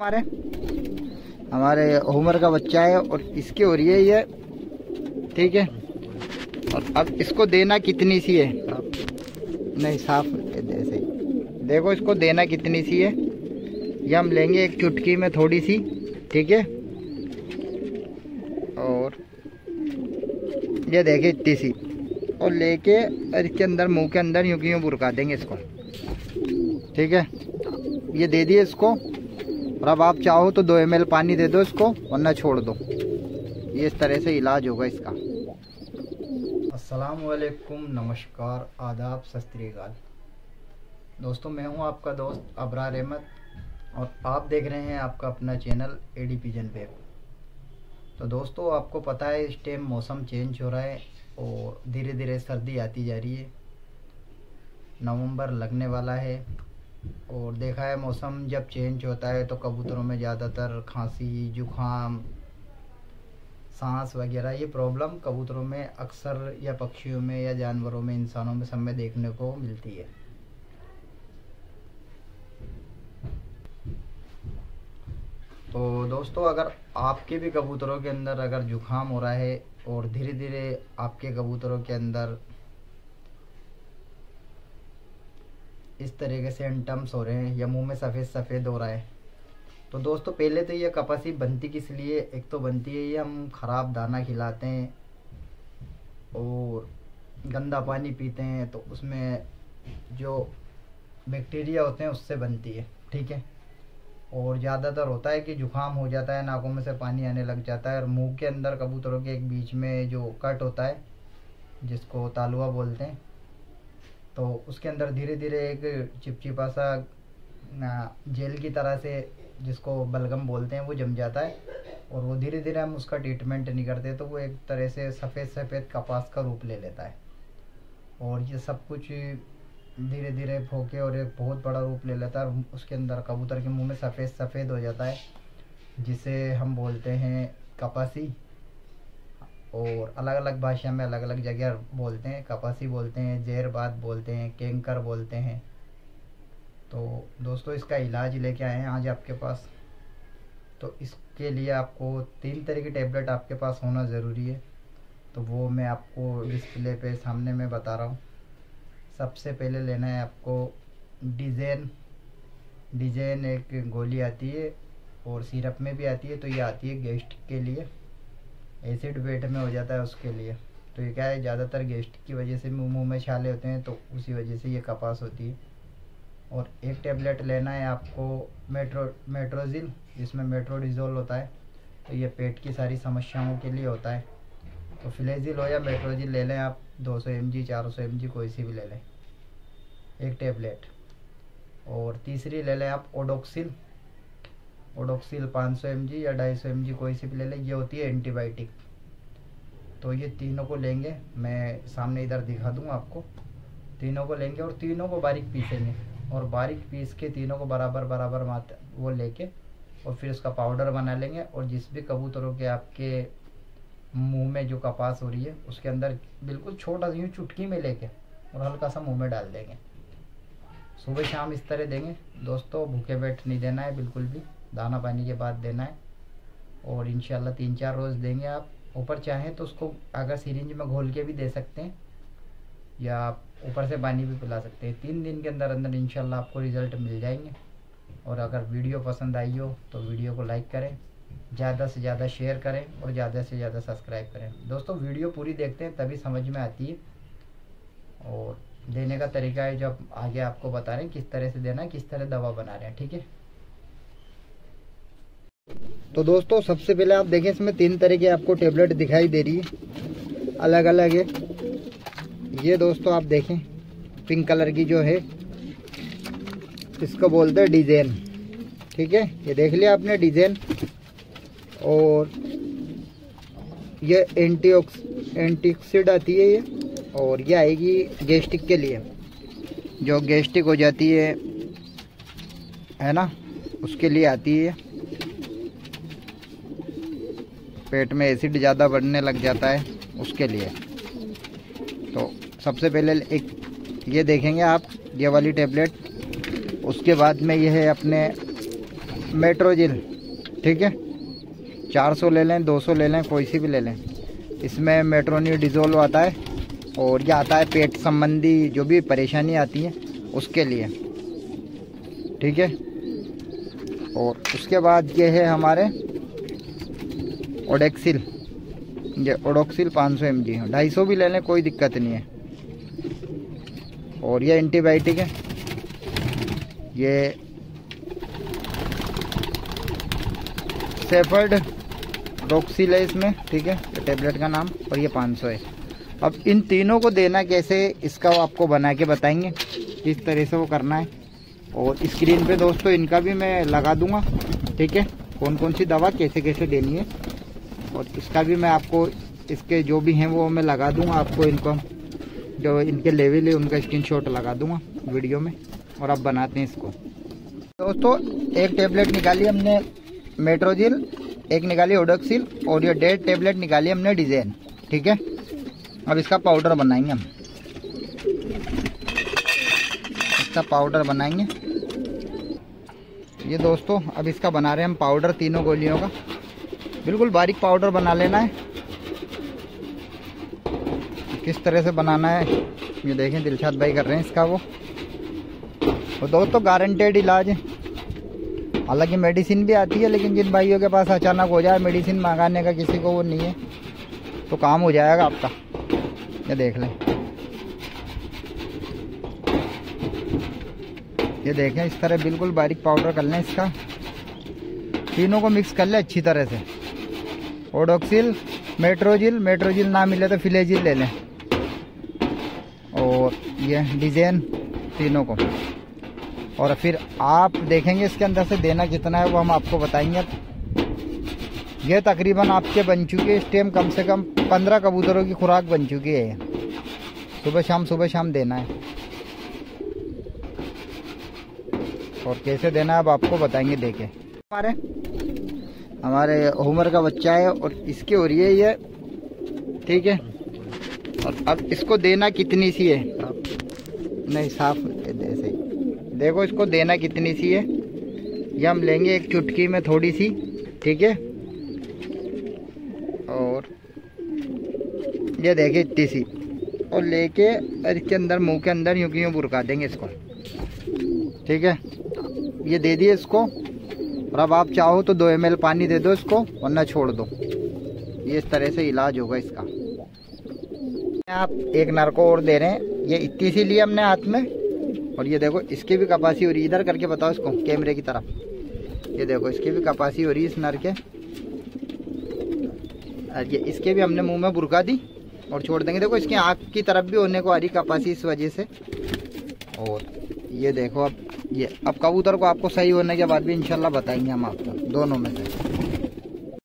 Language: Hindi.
हमारे हमारे उमर का बच्चा है और इसकी हो रही है ये, ठीक है। और अब इसको देना कितनी सी है, नहीं साफ ऐसे ही देखो, इसको देना कितनी सी है। ये हम लेंगे एक चुटकी में थोड़ी सी, ठीक है। और ये देखिए इतनी सी, और लेके और इसके अंदर मुंह के अंदर यूं यूं बुरका देंगे इसको, ठीक है। ये दे दिए इसको। और अब आप चाहो तो 2 ml पानी दे दो इसको, वरना छोड़ दो। ये इस तरह से इलाज होगा इसका। अस्सलाम वालेकुम, नमस्कार, आदाब, सत श्री अकाल। दोस्तों, मैं हूं आपका दोस्त अबरार अहमद और आप देख रहे हैं आपका अपना चैनल एडी पिजन वेब। तो दोस्तों, आपको पता है इस टाइम मौसम चेंज हो रहा है और धीरे धीरे सर्दी आती जा रही है। नवंबर लगने वाला है और देखा है मौसम जब चेंज होता है तो कबूतरों में ज़्यादातर खांसी, जुखाम, सांस वगैरह ये प्रॉब्लम कबूतरों में अक्सर, या पक्षियों में, या जानवरों में, इंसानों में, सब में देखने को मिलती है। तो दोस्तों, अगर आपके भी कबूतरों के अंदर अगर जुखाम हो रहा है और धीरे धीरे आपके कबूतरों के अंदर इस तरीके से एंटम्स हो रहे हैं या मुंह में सफ़ेद सफ़ेद हो रहा है, तो दोस्तों पहले तो ये कपासी बनती किस लिए, एक तो बनती है ये हम ख़राब दाना खिलाते हैं और गंदा पानी पीते हैं, तो उसमें जो बैक्टीरिया होते हैं उससे बनती है, ठीक है। और ज़्यादातर होता है कि जुखाम हो जाता है, नाकों में से पानी आने लग जाता है और मुंह के अंदर कबूतरों के एक बीच में जो कट होता है जिसको तालुआ बोलते हैं, तो उसके अंदर धीरे धीरे एक चिपचिपा सा जेल की तरह से, जिसको बलगम बोलते हैं, वो जम जाता है। और वो धीरे धीरे हम उसका ट्रीटमेंट नहीं करते तो वो एक तरह से सफ़ेद सफ़ेद कपास का रूप ले लेता है और ये सब कुछ धीरे धीरे फोके और एक बहुत बड़ा रूप ले लेता है और उसके अंदर कबूतर के मुंह में सफ़ेद सफ़ेद हो जाता है, जिसे हम बोलते हैं कपासी। और अलग अलग भाषा में अलग अलग जगह बोलते हैं, कपासी बोलते हैं, जहरबाद बोलते हैं, कैंकर बोलते हैं। तो दोस्तों, इसका इलाज लेके आए हैं आज आपके पास। तो इसके लिए आपको 3 तरह की टेबलेट आपके पास होना ज़रूरी है, तो वो मैं आपको डिस्प्ले पे सामने में बता रहा हूँ। सबसे पहले लेना है आपको डिज़ाइन एक गोली आती है और सिरप में भी आती है, तो ये आती है गैस्ट्रिक के लिए, एसिड पेट में हो जाता है उसके लिए। तो ये क्या है, ज़्यादातर गैस्ट्रिक की वजह से मुंह में छाले होते हैं, तो उसी वजह से ये कपास होती है। और एक टेबलेट लेना है आपको मेट्रोजिल, जिसमें मेट्रोडिजोल होता है, तो ये पेट की सारी समस्याओं के लिए होता है। तो फ्लेजिल हो या मेट्रोजिल ले लें आप, 200 mg 400 mg कोई सी भी ले लें एक टेबलेट। और तीसरी ले लें आप ओडोक्सिल 500 mg या 250 mg कोई सी भी ले लें, ये होती है एंटीबायोटिक। तो ये तीनों को लेंगे, मैं सामने इधर दिखा दूँ आपको। तीनों को लेंगे और तीनों को बारीक पीसेंगे और बारीक पीस के तीनों को बराबर बराबर मात्रा वो लेके और फिर उसका पाउडर बना लेंगे। और जिस भी कबूतरों के आपके मुंह में जो कपास हो रही है उसके अंदर बिल्कुल छोटा सा यूँ चुटकी में लेके और हल्का सा मुंह में डाल देंगे। सुबह शाम इस तरह देंगे दोस्तों, भूखे पेट नहीं देना है बिल्कुल भी, दाना पानी के बाद देना है। और इंशाल्लाह 3-4 रोज़ देंगे आप। ऊपर चाहें तो उसको अगर सिरिंज में घोल के भी दे सकते हैं या आप ऊपर से पानी भी पिला सकते हैं। 3 दिन के अंदर अंदर इंशाल्लाह आपको रिज़ल्ट मिल जाएंगे। और अगर वीडियो पसंद आई हो तो वीडियो को लाइक करें, ज़्यादा से ज़्यादा शेयर करें और ज़्यादा से ज़्यादा सब्सक्राइब करें। दोस्तों, वीडियो पूरी देखते हैं तभी समझ में आती है। और देने का तरीका है जो आगे आपको बता रहे हैं, किस तरह से देना है, किस तरह दवा बना रहे हैं, ठीक है। तो दोस्तों, सबसे पहले आप देखें, इसमें 3 तरह की आपको टेबलेट दिखाई दे रही है, अलग अलग है। ये दोस्तों आप देखें, पिंक कलर की जो है इसको बोलते हैं डिज़ाइन, ठीक है। ये देख लिया आपने डिज़ाइन। और ये एंटीऑक्सीडेंट आती है ये, और ये आएगी गैस्ट्रिक के लिए, जो गैस्ट्रिक हो जाती है ना, उसके लिए आती है। पेट में एसिड ज़्यादा बढ़ने लग जाता है उसके लिए। तो सबसे पहले एक ये देखेंगे आप, ये वाली टेबलेट। उसके बाद में ये है अपने मेट्रोजिल, ठीक है, 400 ले लें, 200 ले लें, कोई सी भी ले लें। इसमें मेट्रोनिडाज़ोल आता है और ये आता है पेट संबंधी जो भी परेशानी आती है उसके लिए, ठीक है। और उसके बाद ये है हमारे ओडेक्सिल, ये ओडोक्सिल 500 mg, 250 भी ले लें, कोई दिक्कत नहीं है। और ये एंटीबायोटिक है, ये सेफर्ड रोक्सिल है इसमें, ठीक है, ये टेबलेट का नाम, और ये 500 है। अब इन तीनों को देना कैसे, इसका वो आपको बना के बताएंगे किस तरह से वो करना है। और स्क्रीन पे दोस्तों इनका भी मैं लगा दूंगा, ठीक है, कौन कौन सी दवा कैसे कैसे देनी है। और इसका भी मैं आपको, इसके जो भी हैं वो मैं लगा दूंगा आपको, इनको जो इनके लेवल है उनका स्क्रीनशॉट लगा दूंगा वीडियो में। और अब बनाते हैं इसको। दोस्तों एक टेबलेट निकाली हमने मेट्रोजिल, एक निकाली ओडोक्सिल, और ये 1.5 टेबलेट निकाली हमने डिज़ाइन, ठीक है। अब इसका पाउडर बनाएंगे हम, इसका पाउडर बनाएंगे ये दोस्तों। अब इसका बना रहे हैं हम पाउडर, तीनों गोलियों का बिल्कुल बारीक पाउडर बना लेना है। किस तरह से बनाना है ये देखें, दिलशाद भाई कर रहे हैं इसका वो दोस्तों गारंटेड इलाज है। हालांकि मेडिसिन भी आती है, लेकिन जिन भाइयों के पास अचानक हो जाए मेडिसिन मंगाने का किसी को वो नहीं है, तो काम हो जाएगा आपका। ये देख लें, ये देखें, इस तरह बिल्कुल बारीक पाउडर कर लें इसका। तीनों को मिक्स कर लें अच्छी तरह से। ओडोक्सिल, मेट्रोजिल, मेट्रोजिल ना मिले तो फिलेजिल ले लें, और ये डिज़ाइन, तीनों को। और फिर आप देखेंगे इसके अंदर से देना कितना है वो हम आपको बताएंगे। ये तकरीबन आपके बन चुकी है इस टाइम कम से कम 15 कबूतरों की खुराक बन चुकी है। सुबह शाम देना है। और कैसे देना है अब आपको बताएंगे देखे। हमारे उमर का बच्चा है और इसकी हो रही है ये, ठीक है। और अब इसको देना कितनी सी है, नहीं साफ ऐसे देखो, इसको देना कितनी सी है। ये हम लेंगे एक चुटकी में थोड़ी सी, ठीक है। और ये देखिए इतनी सी, और लेके इसके अंदर मुंह के अंदर यूं यूं बुरका देंगे इसको, ठीक है। ये दे दिए इसको। और अब आप चाहो तो 2 ml पानी दे दो इसको, वरना छोड़ दो। ये इस तरह से इलाज होगा इसका। आप एक नर को और दे रहे हैं, ये इतनी सी ली हमने हाथ में। और ये देखो इसकी भी कपासी हो रही है, इधर करके बताओ इसको कैमरे की तरफ। ये देखो इसकी भी कपासी हो रही है इस नर के। और ये इसके भी हमने मुंह में बुरका दी और छोड़ देंगे। देखो इसकी आँख की तरफ भी होने को आ रही कपासी इस वजह से। और ये देखो अब ये, अब कबूतर को आपको सही होने के बाद भी इंशाल्लाह बताएंगे हम आपको दोनों में से।